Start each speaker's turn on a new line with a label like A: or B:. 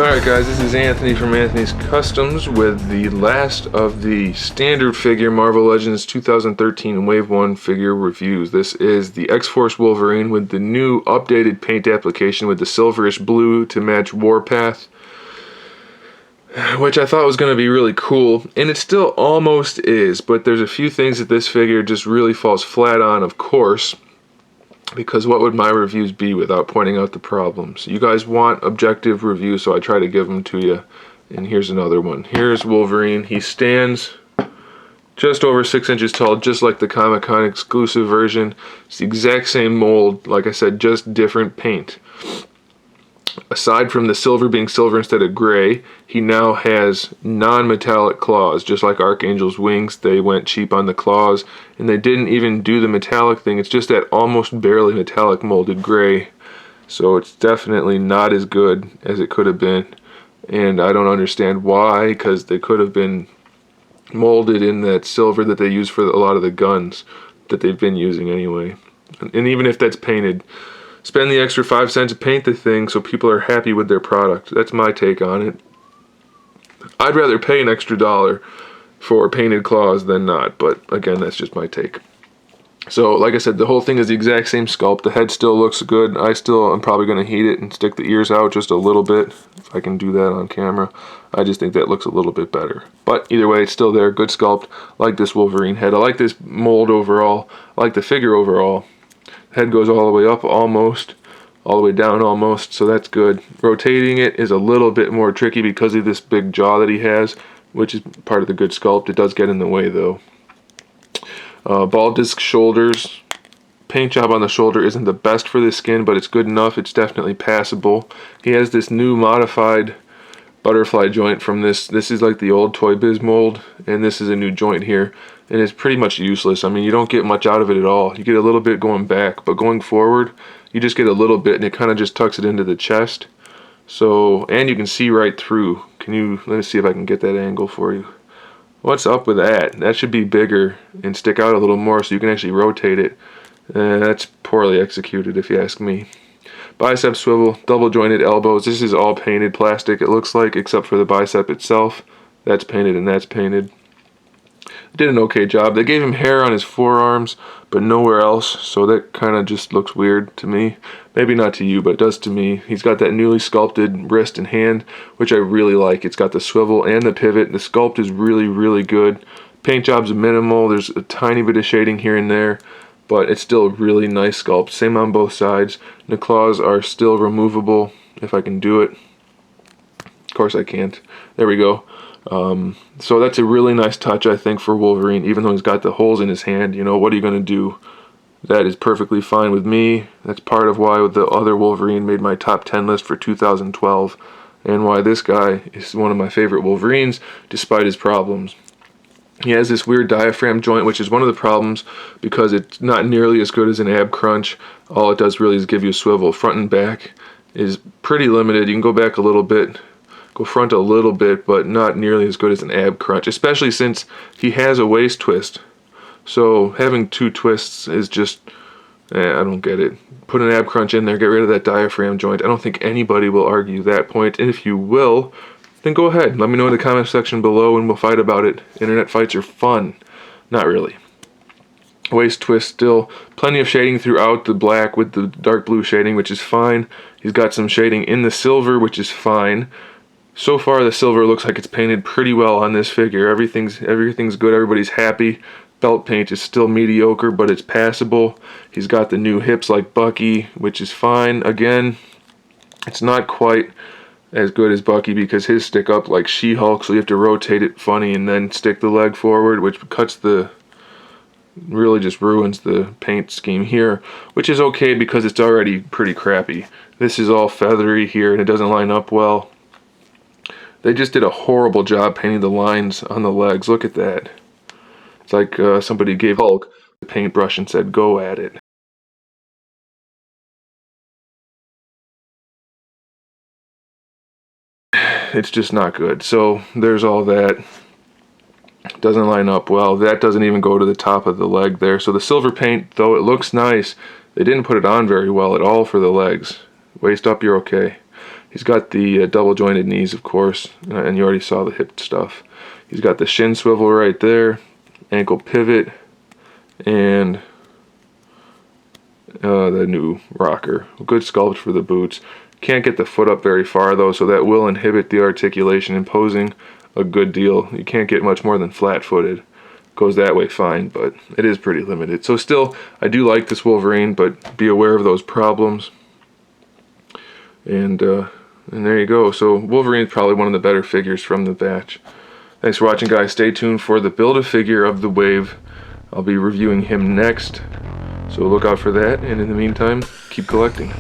A: Alright guys, this is Anthony from Anthony's Customs with the last of the standard figure Marvel Legends 2013 Wave 1 figure reviews. This is the X-Force Wolverine with the new updated paint application with the silverish blue to match Warpath, which I thought was going to be really cool, and it still almost is, but there's a few things that this figure just really falls flat on, of course. Because what would my reviews be without pointing out the problems? You guys want objective reviews, so I try to give them to you. And here's another one. Here's Wolverine. He stands just over 6 inches tall, just like the Comic-Con exclusive version. It's the exact same mold, like I said, just different paint. Aside from the silver being silver instead of gray, he now has non-metallic claws, just like Archangel's wings. They went cheap on the claws, and they didn't even do the metallic thing. It's just that almost barely metallic molded gray. So it's definitely not as good as it could have been, and I don't understand why, because they could have been molded in that silver that they use for a lot of the guns that they've been using anyway. And even if that's painted, spend the extra 5 cents to paint the thing so people are happy with their product. That's my take on it. I'd rather pay an extra $1 for painted claws than not, but again, that's just my take. So, like I said, the whole thing is the exact same sculpt. The head still looks good. I'm probably going to heat it and stick the ears out just a little bit, if I can do that on camera. I just think that looks a little bit better. But either way, it's still there. Good sculpt. I like this Wolverine head. I like this mold overall. I like the figure overall. Head goes all the way up almost, all the way down almost, so that's good. Rotating it is a little bit more tricky because of this big jaw that he has, which is part of the good sculpt. It does get in the way though. Ball disc shoulders. Paint job on the shoulder isn't the best for this skin, but it's good enough. It's definitely passable. He has this new modified butterfly joint from this. This is like the old Toy Biz mold, and this is a new joint here. And it's pretty much useless. I mean, you don't get much out of it at all. You get a little bit going back, but going forward, you just get a little bit, and it kind of just tucks it into the chest. So, and you can see right through. Let me see if I can get that angle for you. What's up with that? That should be bigger and stick out a little more so you can actually rotate it. That's poorly executed if you ask me. Bicep swivel, double jointed elbows. This is all painted plastic, it looks like, except for the bicep itself. That's painted and that's painted. Did an okay job. They gave him hair on his forearms, but nowhere else, so that kind of just looks weird to me. Maybe not to you, but it does to me. He's got that newly sculpted wrist and hand, which I really like. It's got the swivel and the pivot. The sculpt is really, really good. Paint job's minimal. There's a tiny bit of shading here and there, but it's still a really nice sculpt. Same on both sides. The claws are still removable, if I can do it. Of course I can't. There we go. So that's a really nice touch, I think, for Wolverine. Even though he's got the holes in his hand, you know, what are you going to do? That is perfectly fine with me. That's part of why the other Wolverine made my top 10 list for 2012, and why this guy is one of my favorite Wolverines, despite his problems. He has this weird diaphragm joint, which is one of the problems because it's not nearly as good as an ab crunch. All it does really is give you a swivel. Front and back is pretty limited. You can go back a little bit, go front a little bit, but not nearly as good as an ab crunch, especially since he has a waist twist. So having two twists is just, I don't get it. Put an ab crunch in there, get rid of that diaphragm joint. I don't think anybody will argue that point, and if you will, then go ahead. Let me know in the comment section below and we'll fight about it. Internet fights are fun. Not really. Waist twist still. Plenty of shading throughout the black with the dark blue shading, which is fine. He's got some shading in the silver, which is fine. So far, the silver looks like it's painted pretty well on this figure. Everything's good. Everybody's happy. Belt paint is still mediocre, but it's passable. He's got the new hips like Bucky, which is fine. Again, it's not quite as good as Bucky because his stick up like She-Hulk, so you have to rotate it funny and then stick the leg forward, which really just ruins the paint scheme here, which is okay because it's already pretty crappy. This is all feathery here and it doesn't line up well. They just did a horrible job painting the lines on the legs. Look at that. It's like somebody gave Hulk the paintbrush and said, go at it. It's just not good. So there's all that. Doesn't line up well. That doesn't even go to the top of the leg there. So the silver paint, though it looks nice, they didn't put it on very well at all for the legs. Waist up, you're okay. He's got the double jointed knees, of course, and you already saw the hip stuff. He's got the shin swivel right there, ankle pivot, and the new rocker. Good sculpt for the boots. Can't get the foot up very far though, so that will inhibit the articulation, imposing a good deal. You can't get much more than flat-footed. Goes that way fine, but it is pretty limited. So still, I do like this Wolverine, but be aware of those problems. And there you go. So Wolverine's probably one of the better figures from the batch. Thanks for watching, guys. Stay tuned for the Build-A-Figure of the Wave. I'll be reviewing him next, so look out for that. And in the meantime, keep collecting.